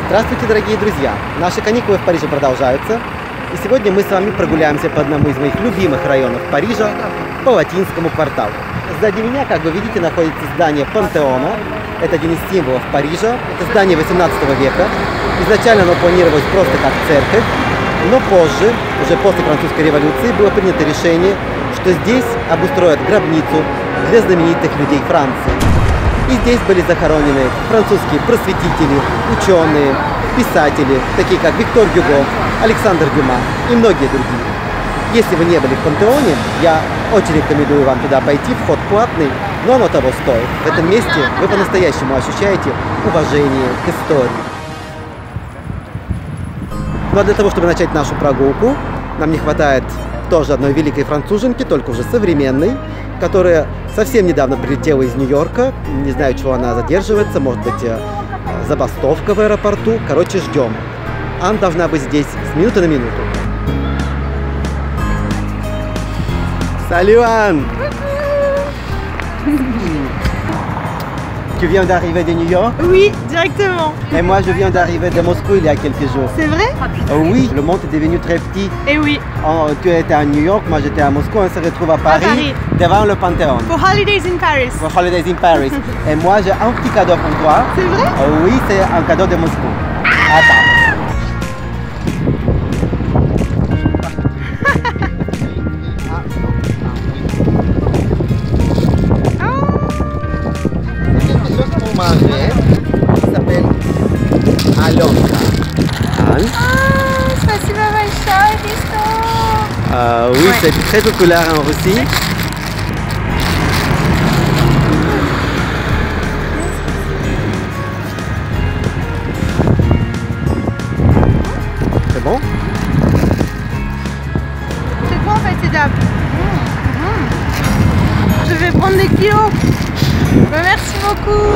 Здравствуйте, дорогие друзья! Наши каникулы в Париже продолжаются. И сегодня мы с вами прогуляемся по одному из моих любимых районов Парижа, по Латинскому кварталу. Сзади меня, как вы видите, находится здание Пантеона. Это один из символов Парижа. Это здание 18 века. Изначально оно планировалось просто как церковь, но позже, уже после французской революции, было принято решение, что здесь обустроят гробницу для знаменитых людей Франции. И здесь были захоронены французские просветители, ученые, писатели, такие как Виктор Гюго, Александр Дюма и многие другие. Если вы не были в Пантеоне, я очень рекомендую вам туда пойти, вход платный, но оно того стоит. В этом месте вы по-настоящему ощущаете уважение к истории. Ну а для того, чтобы начать нашу прогулку, нам не хватает тоже одной великой француженки, только уже современной, которая совсем недавно прилетела из Нью-Йорка. Не знаю, чего она задерживается, может быть, забастовка в аэропорту. Короче, ждем. Анна должна быть здесь с минуты на минуту. Salut Anne! Tu viens d'arriver de New York? Oui, directement. Et moi, je viens d'arriver de Moscou il y a quelques jours. C'est vrai? Oui, le monde est devenu très petit. Et oui. Tu étais à New York, moi j'étais à Moscou, on se retrouve à Paris, devant le Panthéon. For holidays in Paris. For holidays in Paris. Et moi, j'ai un petit cadeau pour toi. C'est vrai? Oui, c'est un cadeau de Moscou. Attends. Manger, qui s'appelle Alonka. Anne. Спасибо большое, Christophe. Oui, ouais. C'est très populaire en Russie. C'est bon? C'est quoi en fait, c'est d'ab? Je vais prendre des kilos. Merci beaucoup.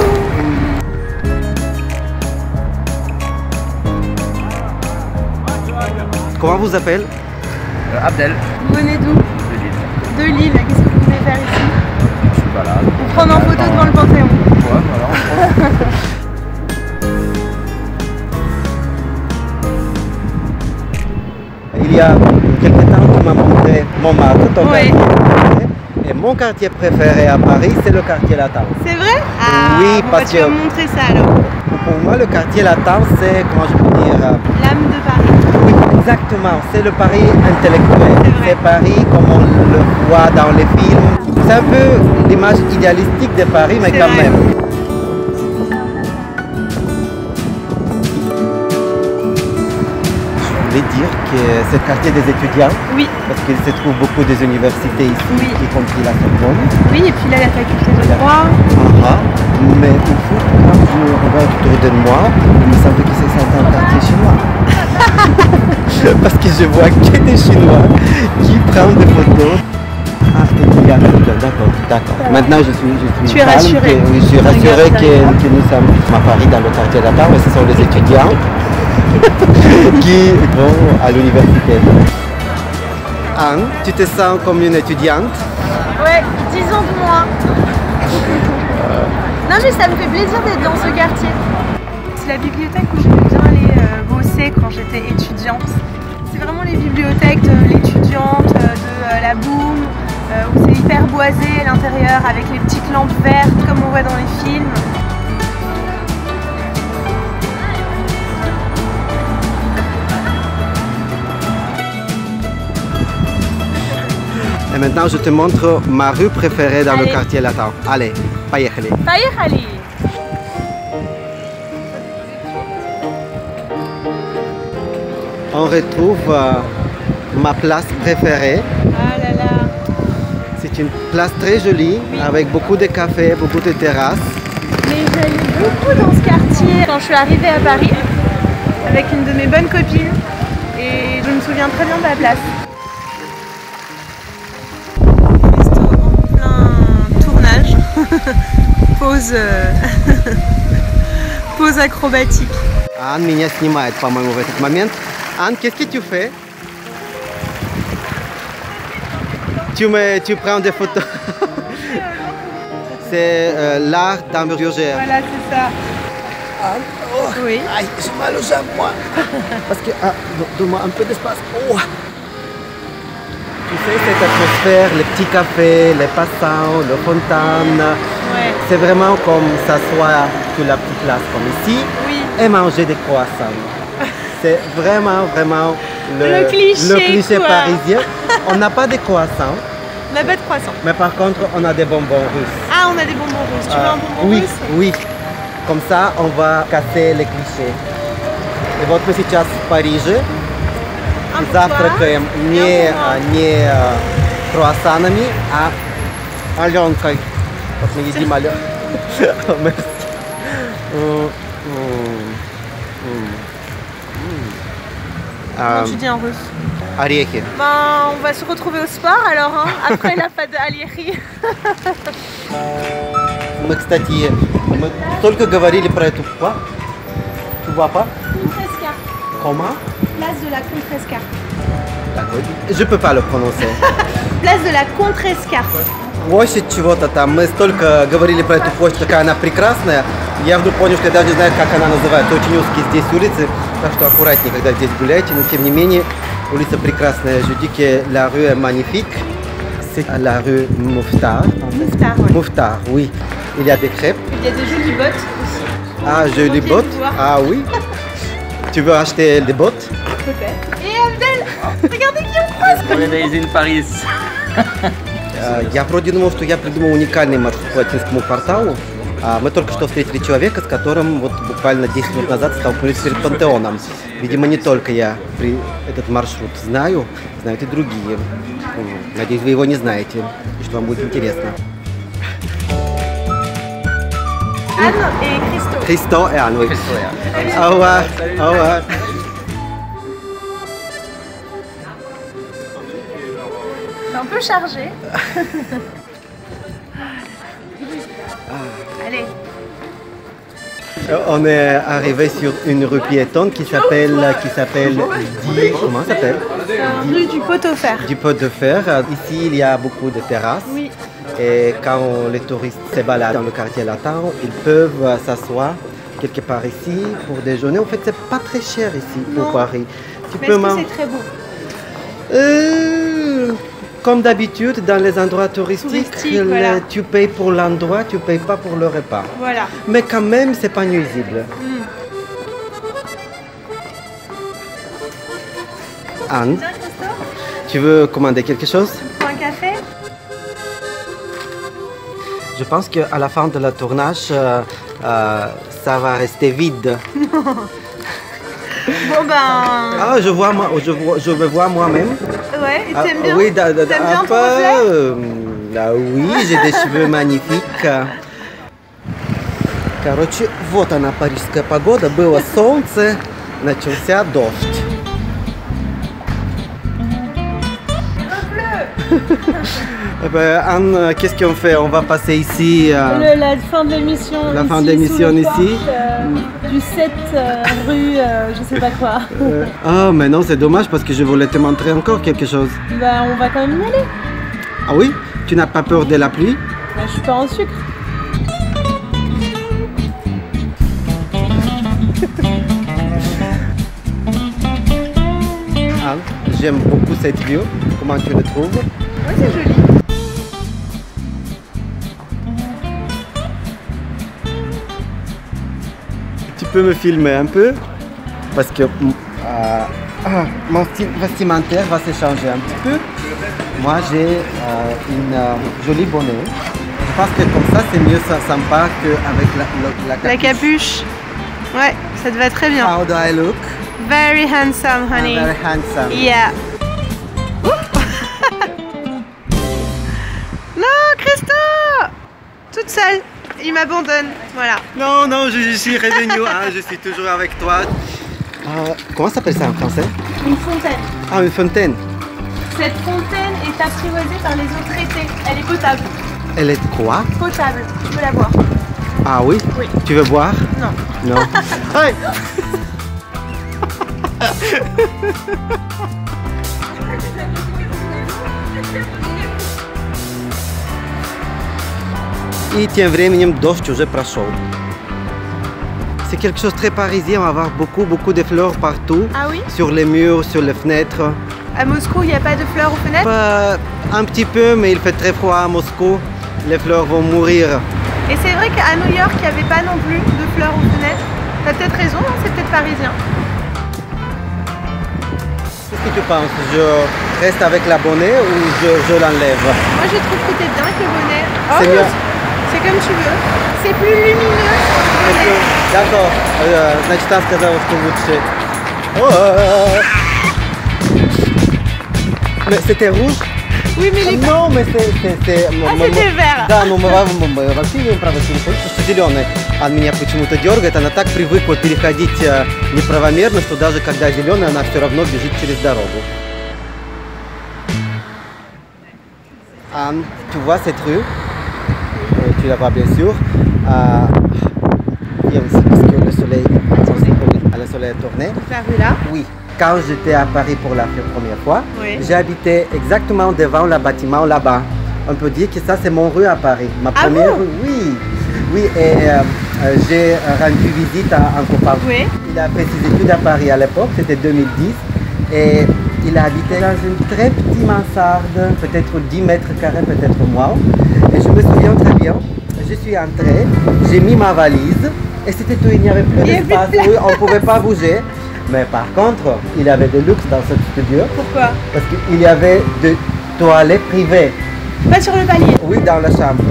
Comment vous appelez? Abdel. Vous venez d'où? De Lille. De Lille. Qu'est-ce que vous venez faire ici? Je suis balade. Vous prendre en photo devant le Panthéon. Ouais, voilà. Il y a quelques temps, tu m'as montré Montmartre, ton quartier préféré. Et mon quartier préféré à Paris, c'est le quartier latin. C'est vrai? Ah, oui, bon, parce tu vas me montrer ça alors. Pour moi, le quartier latin, c'est, comment je peux dire... L'âme de Paris. Oui, exactement. C'est le Paris intellectuel. C'est Paris comme on le voit dans les films. C'est un peu l'image idéalistique de Paris, mais quand même. Je voulais dire que c'est le quartier des étudiants. Oui. Parce qu'il se trouve beaucoup des universités ici, oui. y compris la Sorbonne. Oui, et puis là, la faculté de droit. Mais il faut, quand je regarde autour de moi, il me semble que c'est un quartier chinois. Parce que je vois que des Chinois qui prennent des photos. Ah, d'accord. Maintenant je suis tu es rassuré. Oui, je suis rassuré que nous sommes à Paris dans le quartier latin, mais ce sont les étudiants qui vont à l'université. Anne, tu te sens comme une étudiante? Ouais, 10 ans de moins. Non mais ça me fait plaisir d'être dans ce quartier. C'est la bibliothèque où j'aimais bien aller bosser quand j'étais étudiante. C'est vraiment les bibliothèques de l'étudiante, de la boum, où c'est hyper boisé à l'intérieur avec les petites lampes vertes comme on voit dans les films. Et maintenant je te montre ma rue préférée dans le quartier latin. Allez, поехали. Поехали. On retrouve ma place préférée. Ah là là. C'est une place très jolie, oui, avec beaucoup de cafés, beaucoup de terrasses. Mais j'allais beaucoup dans ce quartier quand je suis arrivée à Paris avec une de mes bonnes copines et je me souviens très bien de la place. pose, pose acrobatique. Anne меня снимает, по-моему, в этот момент. Anne, qu'est-ce que tu fais? Tu prends des photos. C'est l'art d'hamburger. Voilà, c'est ça. Anne, oh, Oui. aïe, j'ai mal aux jambes, moi. Parce que, donne-moi un peu d'espace. Oh. Tu sais, cette atmosphère, les petits cafés, les passants, le fontaine, Ouais. c'est vraiment comme s'asseoir sur la petite place comme ici Oui. et manger des croissants. C'est vraiment, vraiment Le cliché, quoi. parisien. On n'a pas de croissants, On n'a pas de croissant. mais par contre, on a des bonbons russes. Ah, on a des bonbons russes. Tu veux un bonbon oui, russe? oui. Comme ça, on va casser les clichés. И вот мы сейчас в Париже. Un pour Завтракаем toi не, et un pour moi. не круассанами, а Аленкой. Вот мы едим Аленку. Merci. Comment tu dis en russe? Орехи. Ben, on va se retrouver au sport alors, hein, après la fête d'Alieri. Мы, кстати, мы только говорили про эту quoi? Tu vois pas? Contrescar. Comment? Place de la Contrescar. Je peux pas le prononcer. Place de la Contrescar. Площадь чего-то там. Мы столько говорили про эту площадь, какая она прекрасная. Я вдруг понял, что я даже не знаю, как она называется. Очень узкие здесь улицы, так что аккуратнее, когда здесь гуляете. Но тем не менее, улица прекрасная. Je dis que la rue est magnifique. C'est la rue Mouffetard. Mouffetard, ouais. Mouffetard, oui. Il y a des crêpes. Il y a des jolies bottes aussi. Ah, jolies Envie de bottes. voir. Ah oui. Tu veux acheter des bottes? Peut-être. Et Abdel, regardez qui on croise. Amazing Paris. Я вроде думал, что я придумал уникальный маршрут по Латинскому кварталу. Мы только что встретили человека, с которым вот буквально 10 минут назад столкнулись перед Пантеоном. Видимо, не только я этот маршрут знаю, знают и другие. Надеюсь, вы его не знаете, и что вам будет интересно. Anne et Christo. Christo et Anne, oui. Au revoir. Au revoir. C'est un peu chargé. Allez. On est arrivé sur une rue piétonne qui s'appelle comment ça s'appelle? Rue du Pot-au-Fer. Du pot de fer. Ici, il y a beaucoup de terrasses. Oui. Et quand les touristes se baladent dans le quartier latin, ils peuvent s'asseoir quelque part ici pour déjeuner. En fait, c'est pas très cher ici pour Non. Paris. Tu Mais est-ce que c'est très beau? Comme d'habitude, dans les endroits touristiques, Voilà. tu payes pour l'endroit, tu payes pas pour le repas. Voilà. Mais quand même, c'est pas nuisible. Anne, Tiens, Christophe, tu veux commander quelque chose? pour un café? Je pense qu'à la fin de la tournage, ça va rester vide. Bon ben. Ah, je me vois moi-même. Ouais, et t'aimes bien? Oui, T'aimes bien un ton reflet? oui, j'ai des cheveux magnifiques. Короче, вот она, парижская погода. Было солнце, начался дождь. Anne, qu'est-ce qu'on fait? On va passer ici. La fin de l'émission. La ici, fin de l'émission sous le ici. porche, du 7 rue, je sais pas quoi. Ah, mais non, c'est dommage parce que je voulais te montrer encore quelque chose. Bah, on va quand même y aller. Ah oui? Tu n'as pas peur de la pluie? Bah, je suis pas en sucre. Anne, j'aime beaucoup cette vue. Comment tu le trouves? Ouais, c'est joli. Tu peux me filmer un peu? Parce que mon style vestimentaire va se changer un petit peu. Moi, j'ai une jolie bonnet. Je pense que comme ça, c'est mieux sympa qu'avec la La capuche. Ouais, ça te va très bien. How do I look? Very handsome, honey. Very handsome. Yeah. Non, Christo! Toute seule. Il m'abandonne. Voilà. Non, non, je suis revenu. Hein, je suis toujours avec toi. Comment s'appelle ça en français? Une fontaine. Ah, une fontaine. Cette fontaine est apprivoisée par les eaux traitées. Elle est potable. Elle est quoi? Potable. Tu peux la boire. Ah oui? Oui. Tu veux boire? Non. Non. Hey! И тем временем дождь уже прошел. C'est quelque chose de très parisien, avoir beaucoup de fleurs partout, Ah oui? sur les murs, sur les fenêtres. À Moscou, il n'y a pas de fleurs aux fenêtres? Un petit peu, mais il fait très froid à Moscou. Les fleurs vont mourir. Et c'est vrai qu'à New York, il n'y avait pas non plus de fleurs aux fenêtres. T'as peut-être raison, hein, c'est peut-être parisien. Qu'est-ce que tu penses? Je reste avec la bonnet ou je l'enlève? Moi, je trouve que t'es bien avec le bonnet. C'est mieux. C'est comme tu veux. C'est plus lumineux. D'accord. Значит, она сказала, что лучше. Mais c'était rouge? Oui, mais les... Non, mais c'est... Ah, c'était vert. Да, но мы вообще имеем право телефонить, потому что зеленый. Она меня почему-то дергает, она так привыкла переходить неправомерно, что даже когда зеленая, она все равно бежит через дорогу. Anne, tu vois cette rue? Tu la vois bien sûr. Viens ici parce que le soleil a tourné. La rue là? Oui. Quand j'étais à Paris pour la première fois, Oui. j'habitais exactement devant le bâtiment là-bas. On peut dire que ça c'est mon rue à Paris. Ma Ah première bon? rue, oui. Oui, et j'ai rendu visite à un copain. Oui. Il a fait ses études à Paris à l'époque, c'était 2010. Et il habitait dans une très petite mansarde, peut-être 10 mètres carrés, peut-être moins. Et je me souviens très bien, je suis entrée, j'ai mis ma valise et c'était tout, il n'y avait plus d'espace, oui, on ne pouvait pas bouger. Mais par contre, il y avait de luxe dans ce studio. Pourquoi? Parce qu'il y avait des toilettes privées. Pas sur le palier. Oui, dans la chambre.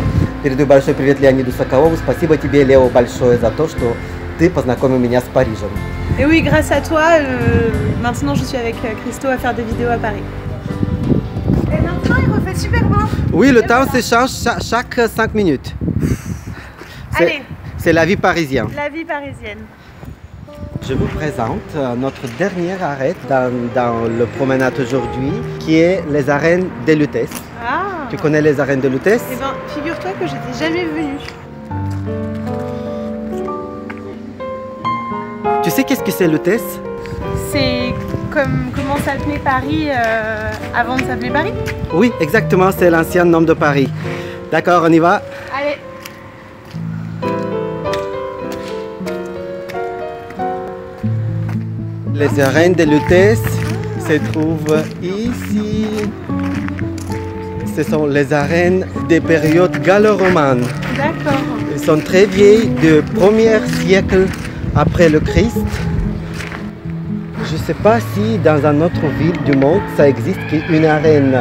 Передаю большой привет Леониду Соколову. Спасибо тебе, Лео, большое за то, что ты познакомил меня с Парижем. Et oui, grâce à toi, maintenant je suis avec Christo à faire des vidéos à Paris. Et maintenant il refait super beau. Oui, le temps se change chaque 5 minutes. Allez, C'est la vie parisienne. la vie parisienne. Je vous présente notre dernier arrêt dans le promenade aujourd'hui, qui est les arènes de Lutèce. Ah. Tu connais les arènes de Lutèce? Eh ben, figure-toi que j'étais jamais venue. Tu sais qu'est-ce que c'est Lutèce? C'est comme comment s'appelait Paris avant de s'appeler Paris? Oui, exactement, c'est l'ancien nom de Paris. D'accord, on y va? Allez. Les arènes de Lutèce se trouvent ici. Ce sont les arènes des périodes gallo-romanes. D'accord. Elles sont très vieilles, du 1er siècle après le Christ. Je ne sais pas si dans une autre ville du monde, ça existe une arène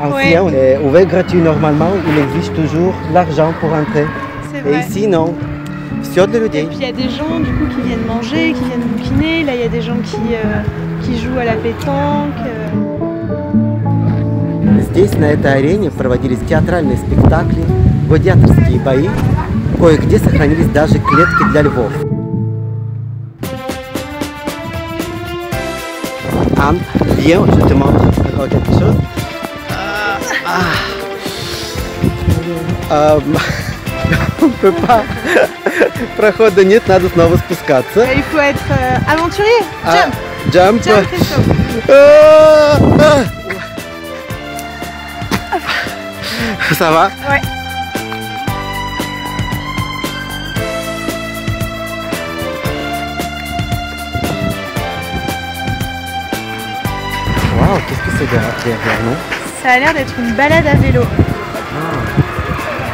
ancienne, ouverte gratuite normalement, il existe toujours l'argent pour entrer. C'est Et vrai. ici, non. Все для Et людей. puis il y a des gens du coup qui viennent manger, qui viennent bouquiner. Là il y a des gens qui jouent à la pétanque. Здесь, на этой арене, проводились театральные спектакли, гладиаторские бои. Кое-где сохранились даже клетки для львов. Anne, viens, je te montre encore quelque chose. On ne peut pas. Прохода нет, надо снова спускаться. Il faut être aventurier. Jump. Jump. Jump, Christo. Ça va? Ouais. Waouh, qu'est-ce que c'est derrière nous? Ça a l'air d'être une balade à vélo.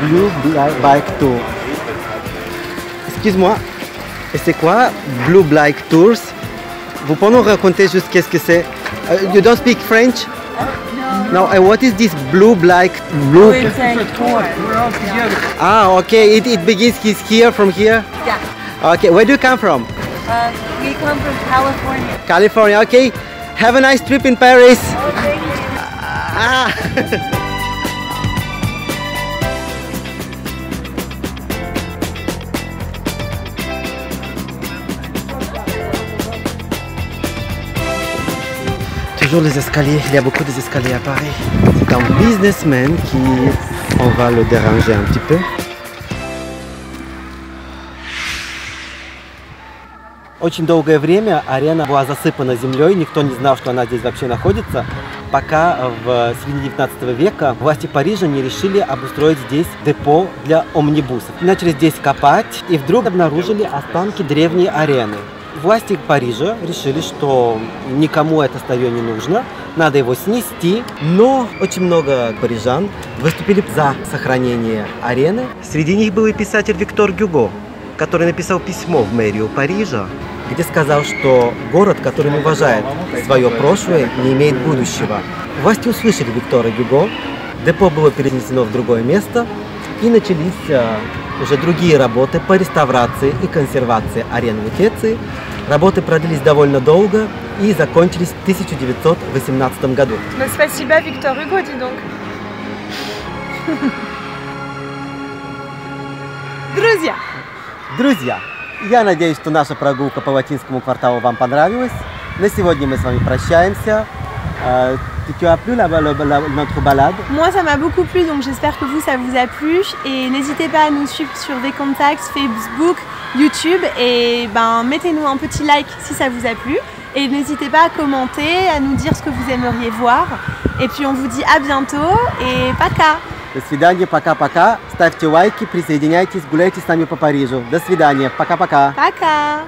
Blue Bike Tour. Excuse-moi, et c'est quoi Blue Bike Tours? Vous pouvez nous raconter juste qu'est-ce que c'est? You don't speak French? No. And what is this Blue Bike? Blue? Ah, okay. It begins here from here. Yeah. Okay. Where do you come from? We come from California. California. Okay. Have a nice trip in Paris. Ah. Toujours les escaliers, il y a beaucoup d'escaliers à Paris. C'est un businessman qui, on va le déranger un petit peu. Очень долгое время арена была засыпана землей, никто не знал, что она здесь вообще находится, пока в середине 19 века власти Парижа не решили обустроить здесь депо для омнибусов. Начали здесь копать и вдруг обнаружили останки древней арены. Власти Парижа решили, что никому это старье не нужно, надо его снести, но очень много парижан выступили за сохранение арены. Среди них был и писатель Виктор Гюго, который написал письмо в мэрию Парижа, где сказал, что город, который не уважает свое прошлое, не имеет будущего. Власти услышали Виктора Гюго, депо было перенесено в другое место, и начались уже другие работы по реставрации и консервации арены Лутеции. Работы продлились довольно долго и закончились в 1918 году. Спасибо, Victor Hugo, dis donc. Друзья, я надеюсь, что наша прогулка по Латинскому кварталу вам понравилась. На сегодня мы с вами прощаемся. Tu as plu notre balade? Moi, ça m'a beaucoup plu, donc j'espère que vous, ça vous a plu. Et n'hésitez pas à nous suivre sur Vcontacts, Facebook, YouTube. Et mettez-nous un petit like si ça vous a plu. Et n'hésitez pas à commenter, à nous dire ce que vous aimeriez voir. Et puis on vous dit à bientôt et пока! До свидания, пока-пока. Ставьте лайки, присоединяйтесь, гуляйте с нами по Парижу. До свидания, пока-пока. Пока!